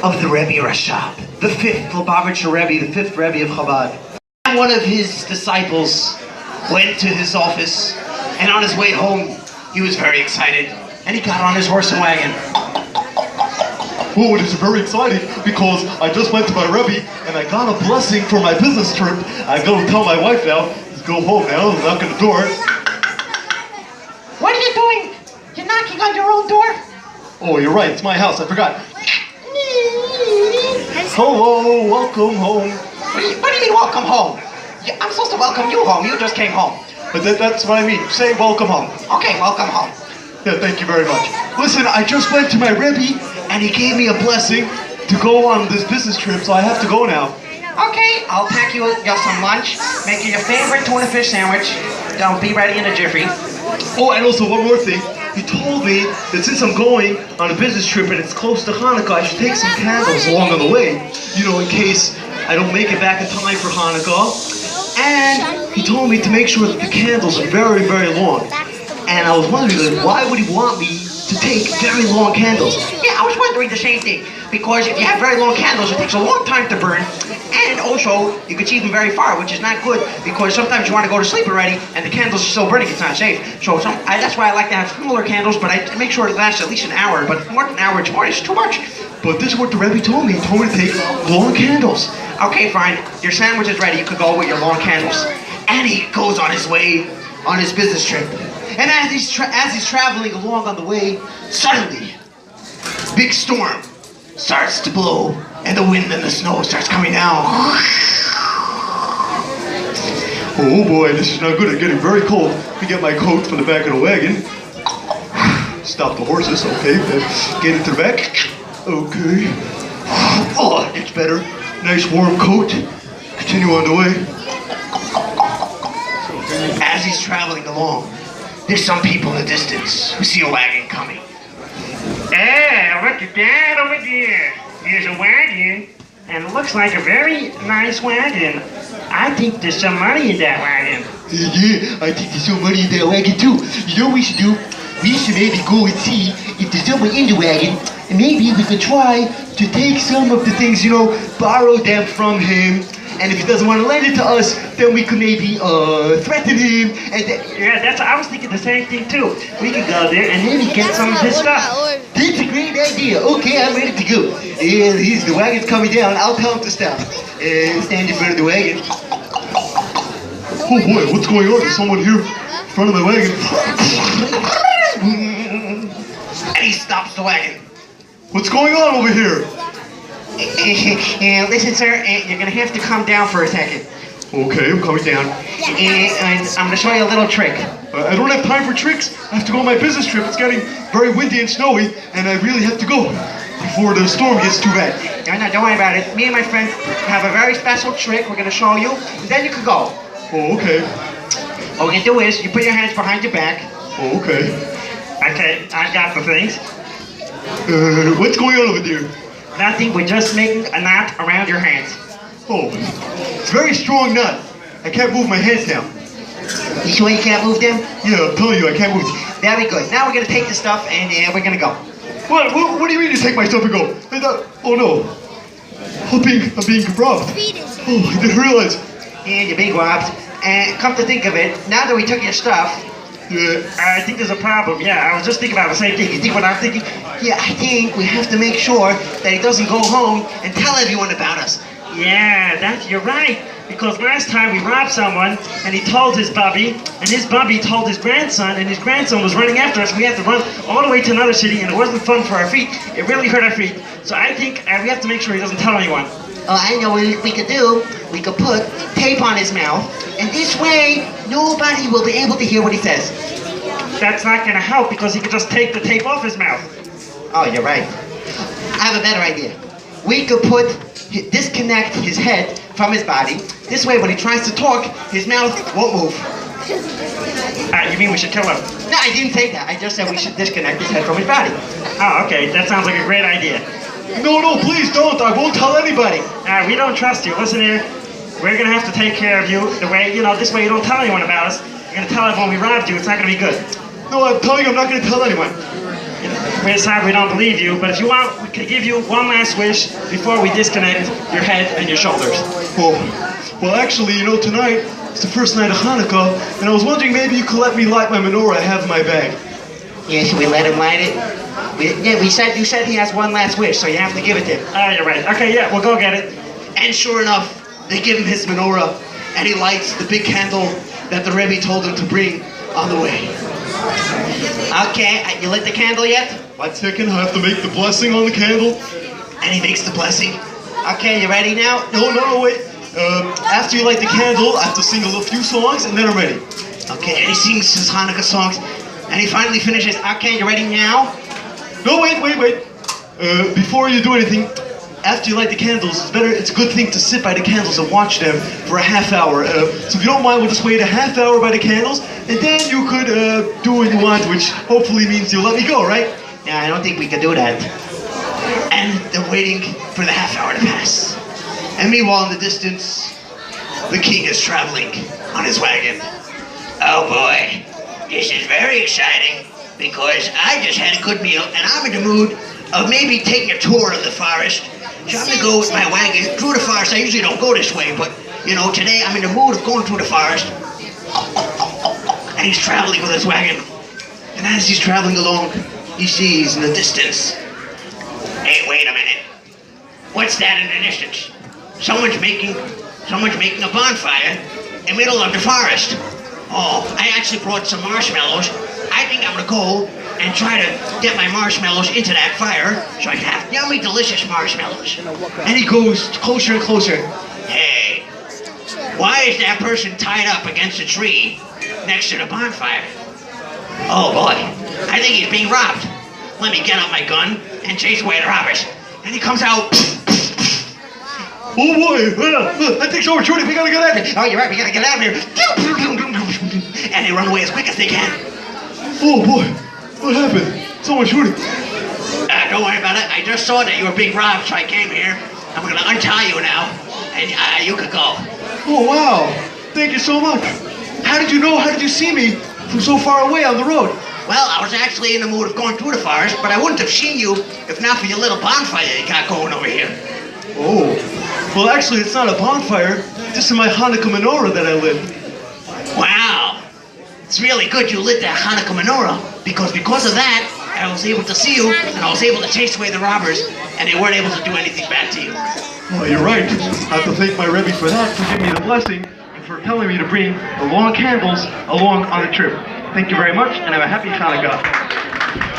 of the Rebbe Rashab, the fifth Lubavitcher Rebbe, the fifth Rebbe of Chabad. One of his disciples went to his office, and on his way home, he was very excited, and he got on his horse and wagon. Oh, it is very exciting because I just went to my Rebbe and I got a blessing for my business trip. I'm going to tell my wife now, let's go home now, knock on the door. What are you doing? You're knocking on your own door? Oh, you're right, it's my house, I forgot. Hello, welcome home. What do you mean welcome home? I'm supposed to welcome you home, you just came home. But that's what I mean, say welcome home. Okay, welcome home. Yeah, thank you very much. Listen, I just went to my Rebbe and he gave me a blessing to go on this business trip, so I have to go now. Okay, I'll pack you some lunch, make you your favorite tuna fish sandwich. Don't be ready in a jiffy. Oh, and also one more thing. He told me that since I'm going on a business trip and it's close to Hanukkah, I should take some candles along on the way, you know, in case I don't make it back in time for Hanukkah. And he told me to make sure that the candles are very, very long. And I was wondering, why would he want me to take very long candles? Yeah, I was wondering the same thing. Because if you have very long candles, it takes a long time to burn. And also, you could see them very far, which is not good. Because sometimes you want to go to sleep already, and the candles are still burning. It's not safe. So that's why I like to have smaller candles, but I make sure it lasts at least an hour. But more than an hour, it's too much. But this is what the Rebbe told me. He told me to take long candles. Okay, fine. Your sandwich is ready. You could go with your long candles. And he goes on his way on his business trip. And as he's traveling along on the way, suddenly, big storm starts to blow, and the wind and the snow starts coming down. Oh boy, this is not good. It's getting very cold. Let me get my coat from the back of the wagon. Stop the horses, okay. Get into the back. Okay. Oh, it's better. Nice warm coat. Continue on the way. As he's traveling along, there's some people in the distance who see a wagon coming. Ah, look at that over there. There's a wagon, and it looks like a very nice wagon. I think there's some money in that wagon. Yeah, I think there's some money in that wagon too. You know what we should do? We should maybe go and see if there's someone in the wagon, and maybe we could try to take some of the things, you know, borrow them from him. And if he doesn't want to lend it to us, then we could maybe threaten him. And yeah, I was thinking the same thing too. We could go there and maybe get some of his stuff. That's a great idea. Okay, I'm ready to go. And the wagon's coming down. I'll tell him to stop. Stand in front of the wagon. Oh boy, what's going on? There's someone here in front of the wagon. And he stops the wagon. What's going on over here? Listen, sir, you're going to have to come down for a second. Okay, I'm coming down. And I'm going to show you a little trick. I don't have time for tricks. I have to go on my business trip. It's getting very windy and snowy, and I really have to go before the storm gets too bad. No, don't worry about it. Me and my friend have a very special trick we're going to show you, and then you can go. Oh, okay. What we're going to do is, you put your hands behind your back. Oh, okay. Okay, I got the things. What's going on over there? Nothing, we're just making a knot around your hands. Oh, it's a very strong knot. I can't move my hands now. You sure you can't move them? Yeah, I'm telling you, I can't move them. Very good. Now we're going to take the stuff and we're going to go. What do you mean you take my stuff and go? Oh no. I'm being robbed. Oh, I didn't realize. Yeah, you're being robbed. And come to think of it, now that we took your stuff, yeah. I think there's a problem. Yeah, I was just thinking about the same thing. You think what I'm thinking? Yeah, I think we have to make sure that he doesn't go home and tell everyone about us. Yeah, you're right. Because last time we robbed someone, and he told his bubby, and his bubby told his grandson, and his grandson was running after us. We had to run all the way to another city, and it wasn't fun for our feet. It really hurt our feet. So I think we have to make sure he doesn't tell anyone. Oh, I know what we could do. We could put tape on his mouth, and this way, nobody will be able to hear what he says. That's not going to help, because he could just take the tape off his mouth. Oh, you're right. I have a better idea. We could disconnect his head from his body. This way, when he tries to talk, his mouth won't move. You mean we should kill him? No, I didn't say that. I just said we should disconnect his head from his body. Oh, okay. That sounds like a great idea. No, please don't. I won't tell anybody. We don't trust you. Listen here. We're going to have to take care of you the way, this way you don't tell anyone about us. You're going to tell everyone we robbed you. It's not going to be good. No, I'm telling you I'm not going to tell anyone. we're sorry we don't believe you, but if you want, we can give you one last wish before we disconnect your head and your shoulders. Oh, well, actually, tonight is the first night of Hanukkah, and I was wondering maybe you could let me light my menorah I have in my bag. Yeah, should we let him light it? You said he has one last wish, so you have to give it to him. Oh, you're right. Okay, yeah, we'll go get it. And sure enough, they give him his menorah, and he lights the big candle that the Rebbe told him to bring on the way. Okay, you lit the candle yet? 1 second, I have to make the blessing on the candle. And he makes the blessing. Okay, you ready now? No, wait. After you light the candle, I have to sing a few songs, and then I'm ready. Okay, and he sings his Hanukkah songs, and he finally finishes. Okay, you ready now? No, wait. Before you do anything, after you light the candles, it's a good thing to sit by the candles and watch them for a half hour. So if you don't mind, we'll just wait a half hour by the candles, and then you could do what you want, which hopefully means you'll let me go, right? Yeah, I don't think we can do that. And they're waiting for the half hour to pass. And meanwhile, in the distance, the king is traveling on his wagon. Oh boy, this is very exciting because I just had a good meal and I'm in the mood of maybe taking a tour of the forest. So I'm gonna go with my wagon through the forest. I usually don't go this way, but today I'm in the mood of going through the forest. And he's traveling with his wagon. And as he's traveling along, he sees in the distance. Hey, wait a minute. What's that in the distance? Someone's making a bonfire in the middle of the forest. Oh, I actually brought some marshmallows. I think I'm gonna go and try to get my marshmallows into that fire so I can have yummy, delicious marshmallows. And he goes closer and closer. Hey, why is that person tied up against a tree next to the bonfire? Oh boy, I think he's being robbed. Let me get out my gun and chase away the robbers. And he comes out. Oh boy, I think so, Shorty, we gotta get out of here. Oh, you're right, we gotta get out of here. And they run away as quick as they can. Oh boy, what happened? Someone shooting. Don't worry about it. I just saw that you were being robbed, so I came here. I'm gonna untie you now, and you could go. Oh wow, thank you so much. How did you know? How did you see me from so far away on the road? Well, I was actually in the mood of going through the forest, but I wouldn't have seen you if not for your little bonfire you got going over here. Oh, well actually it's not a bonfire. This is my Hanukkah menorah that I lit. Wow, it's really good you lit that Hanukkah menorah, because of that, I was able to see you, and I was able to chase away the robbers, and they weren't able to do anything bad to you. Oh, you're right. I have to thank my Rebbe for that, for giving me the blessing, and for telling me to bring the long candles along on the trip. Thank you very much, and have a happy Chanukah.